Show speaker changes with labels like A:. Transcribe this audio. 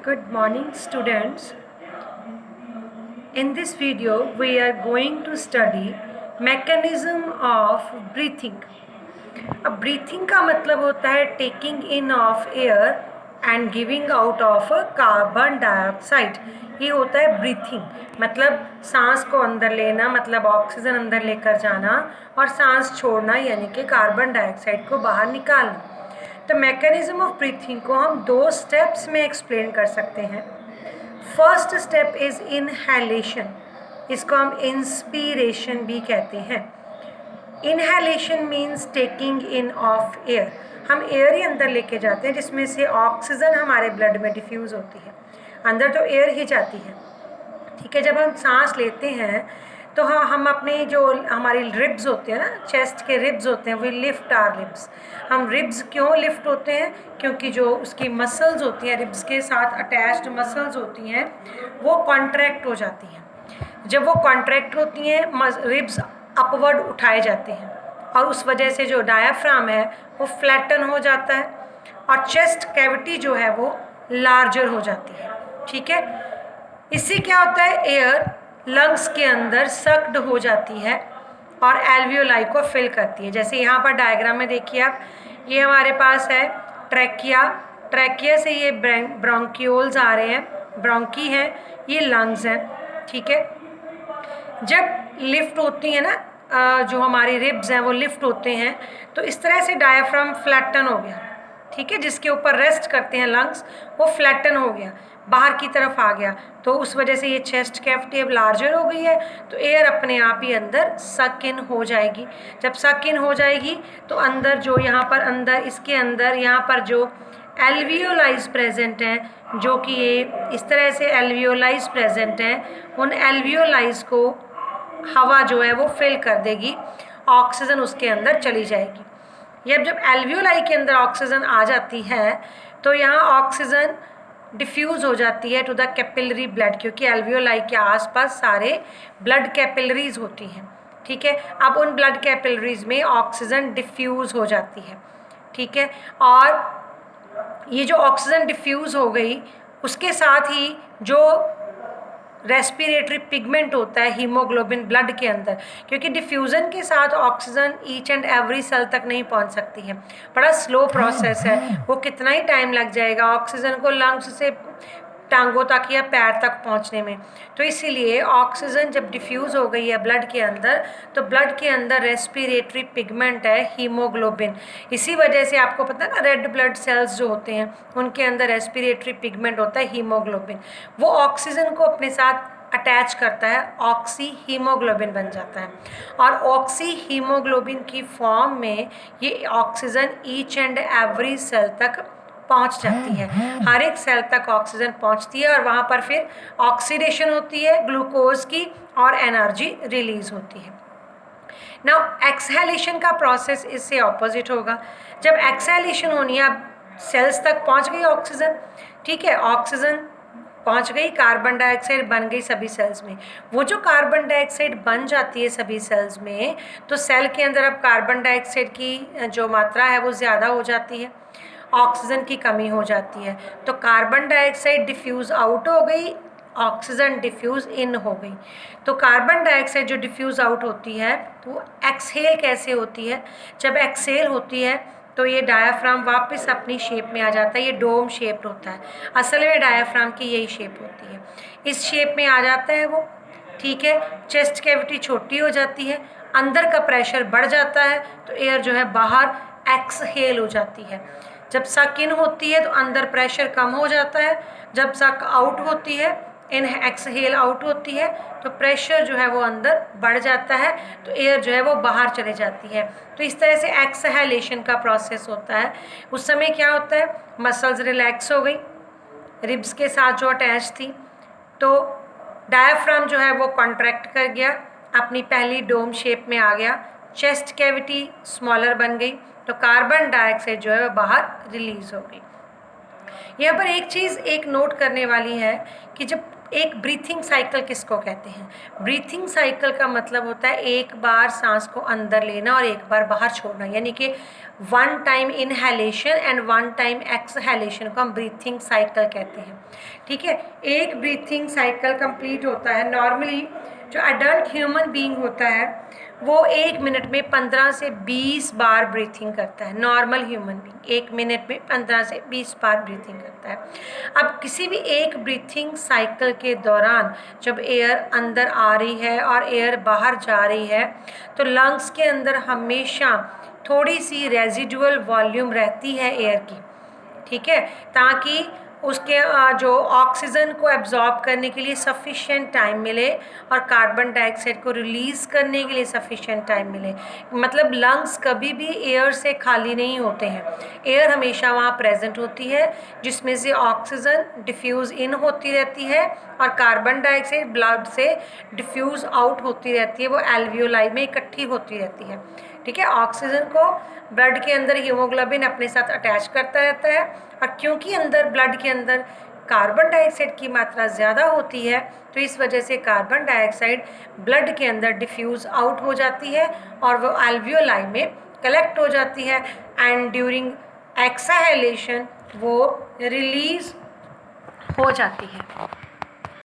A: Good morning, students. In this video, we are going to study mechanism of breathing. अब breathing का मतलब होता है taking in of air and giving out of carbon dioxide. ये होता है breathing. मतलब सांस को अंदर लेना, मतलब ऑक्सीजन अंदर लेकर जाना और सांस छोड़ना यानी कि कार्बन डाइऑक्साइड को बाहर निकालना. तो मैकेनिज्म ऑफ ब्रीथिंग को हम दो स्टेप्स में एक्सप्लेन कर सकते हैं. First step is inhalation. इसको हम इंस्पिरेशन भी कहते हैं. Inhalation means taking in of air. हम एयर ही अंदर लेके जाते हैं जिसमें से ऑक्सीजन हमारे ब्लड में डिफ्यूज़ होती है. अंदर तो एयर ही जाती है. ठीक है. जब हम सांस लेते हैं तो हाँ, हम अपने जो हमारी रिब्स होते हैं ना, चेस्ट के रिब्स होते हैं, वी लिफ्ट आर रिब्स. हम रिब्स क्यों लिफ्ट होते हैं? क्योंकि जो उसकी मसल्स होती हैं, रिब्स के साथ अटैच्ड मसल्स होती हैं, वो कॉन्ट्रैक्ट हो जाती हैं. जब वो कॉन्ट्रैक्ट होती हैं, रिब्स अपवर्ड उठाए जाते हैं और उस वजह से जो डायाफ्राम है वो फ्लैटन हो जाता है और चेस्ट कैविटी जो है वो लार्जर हो जाती है. ठीक है. इससे क्या होता है? एयर लंग्स के अंदर सक्ड हो जाती है और एल्वियोलाई को फिल करती है. जैसे यहाँ पर डायग्राम में देखिए आप, ये हमारे पास है ट्रैकिया. ट्रैकिया से ये ब्रोंक्यूल्स आ रहे हैं, ब्रोंकी हैं, ये लंग्स हैं. ठीक है. जब लिफ्ट होती है ना, जो हमारी रिब्स हैं वो लिफ्ट होते हैं, तो इस तरह से डायाफ्राम फ्लैटन हो गया. ठीक है. जिसके ऊपर रेस्ट करते हैं लंग्स, वो फ्लैटन हो गया, बाहर की तरफ आ गया. तो उस वजह से ये चेस्ट कैविटी अब लार्जर हो गई है, तो एयर अपने आप ही अंदर सक इन हो जाएगी. जब सक इन हो जाएगी तो अंदर जो यहाँ पर अंदर इसके अंदर यहाँ पर जो एल्वियोलाइज प्रेजेंट हैं, जो कि ये इस तरह से एल्वियोलाइज प्रेजेंट हैं, उन एल्वियोलाइज को हवा जो है वो फिल कर देगी, ऑक्सीजन उसके अंदर चली जाएगी. जब एल्वियोलाई के अंदर ऑक्सीजन आ जाती है तो यहाँ ऑक्सीजन डिफ्यूज़ हो जाती है टू द कैपिलरी ब्लड, क्योंकि एल्वियोलाई के आसपास सारे ब्लड कैपिलरीज होती हैं. ठीक है. अब उन ब्लड कैपिलरीज में ऑक्सीजन डिफ्यूज़ हो जाती है. ठीक है. और ये जो ऑक्सीजन डिफ्यूज़ हो गई, उसके साथ ही जो रेस्पिरेटरी पिगमेंट होता है हीमोग्लोबिन ब्लड के अंदर, क्योंकि डिफ्यूज़न के साथ oxygen each and every cell तक नहीं पहुंच सकती है. बड़ा स्लो प्रोसेस है. वो कितना ही टाइम लग जाएगा ऑक्सीजन को लंग्स से टांगों तक या पैर तक पहुंचने में. तो इसीलिए ऑक्सीजन जब डिफ्यूज़ हो गई है ब्लड के अंदर, तो ब्लड के अंदर रेस्पिरेटरी पिगमेंट है हीमोग्लोबिन. इसी वजह से आपको पता है ना, रेड ब्लड सेल्स जो होते हैं उनके अंदर रेस्पिरेटरी पिगमेंट होता है हीमोग्लोबिन. वो ऑक्सीजन को अपने साथ अटैच करता है, ऑक्सी हीमोग्लोबिन बन जाता है. और ऑक्सी हीमोग्लोबिन की फॉर्म में ये oxygen each and every cell तक पहुंच जाती है. हर एक सेल तक ऑक्सीजन पहुंचती है और वहाँ पर फिर ऑक्सीडेशन होती है ग्लूकोज की और एनर्जी रिलीज होती है. नाउ एक्सहेलेशन का प्रोसेस इससे ऑपोजिट होगा. जब एक्सहेलेशन होनी है, अब सेल्स तक पहुंच गई ऑक्सीजन. ठीक है. ऑक्सीजन पहुंच गई, कार्बन डाइऑक्साइड बन गई सभी सेल्स में. वो जो कार्बन डाइऑक्साइड बन जाती है सभी सेल्स में, तो सेल के अंदर अब कार्बन डाइऑक्साइड की जो मात्रा है वो ज़्यादा हो जाती है, ऑक्सीजन की कमी हो जाती है. तो कार्बन डाइऑक्साइड डिफ्यूज़ आउट हो गई, ऑक्सीजन डिफ्यूज़ इन हो गई. तो कार्बन डाइऑक्साइड जो डिफ्यूज़ आउट होती है वो एक्सहेल कैसे होती है? जब एक्सहेल होती है तो ये डायाफ्राम वापस अपनी शेप में आ जाता है. ये डोम शेप्ड होता है. असल में डायाफ्राम की यही शेप होती है. इस शेप में आ जाता है वो. ठीक है. चेस्ट कैविटी छोटी हो जाती है, अंदर का प्रेशर बढ़ जाता है, तो एयर जो है बाहर एक्सहेल हो जाती है. जब सक इन होती है तो अंदर प्रेशर कम हो जाता है. जब सक आउट होती है, इन एक्सहेल आउट होती है, तो प्रेशर जो है वो अंदर बढ़ जाता है, तो एयर जो है वो बाहर चले जाती है. तो इस तरह से एक्सहेलेशन का प्रोसेस होता है. उस समय क्या होता है? मसल्स रिलैक्स हो गई रिब्स के साथ जो अटैच थी, तो डायाफ्राम जो है वो कॉन्ट्रैक्ट कर गया, अपनी पहली डोम शेप में आ गया, चेस्ट कैविटी स्मॉलर बन गई, तो कार्बन डाइऑक्साइड जो है वो बाहर रिलीज हो गई. यहाँ पर एक चीज़ एक नोट करने वाली है कि जब एक ब्रीथिंग साइकिल किसको कहते हैं? ब्रीथिंग साइकिल का मतलब होता है एक बार सांस को अंदर लेना और एक बार बाहर छोड़ना, यानी कि 1 time inhalation and 1 time exhalation को हम ब्रीथिंग साइकिल कहते हैं। ठीक है, एक ब्रीथिंग साइकिल कंप्लीट होता है नॉर्मली, जो अडल्ट ह्यूमन बीइंग होता है वो 1 मिनट में 15 से 20 बार ब्रीथिंग करता है। नॉर्मल ह्यूमन बीइंग 1 मिनट में 15 से 20 बार ब्रीथिंग करता है। अब किसी भी एक ब्रीथिंग साइकिल के दौरान जब एयर अंदर आ रही है और एयर बाहर जा रही है तो लंग्स के अंदर हमेशा थोड़ी सी रेजिडुअल वॉल्यूम रहती है एयर की, ठीक है, ताकि उसके जो ऑक्सीजन को एब्जॉर्ब करने के लिए सफिशिएंट टाइम मिले और कार्बन डाइऑक्साइड को रिलीज़ करने के लिए सफिशिएंट टाइम मिले। मतलब लंग्स कभी भी एयर से खाली नहीं होते हैं, एयर हमेशा वहाँ प्रेजेंट होती है जिसमें से ऑक्सीजन डिफ्यूज़ इन होती रहती है और कार्बन डाइऑक्साइड ब्लड से डिफ्यूज़ आउट होती रहती है, वो एल्वियोलाई में इकट्ठी होती रहती है। ठीक है, ऑक्सीजन को ब्लड के अंदर हीमोग्लोबिन अपने साथ अटैच करता रहता है और क्योंकि अंदर ब्लड के अंदर कार्बन डाइऑक्साइड की मात्रा ज़्यादा होती है तो इस वजह से कार्बन डाइऑक्साइड ब्लड के अंदर डिफ्यूज़ आउट हो जाती है और वो एल्वियोलाई में कलेक्ट हो जाती है एंड ड्यूरिंग एक्सहेलेशन वो रिलीज़ हो जाती है।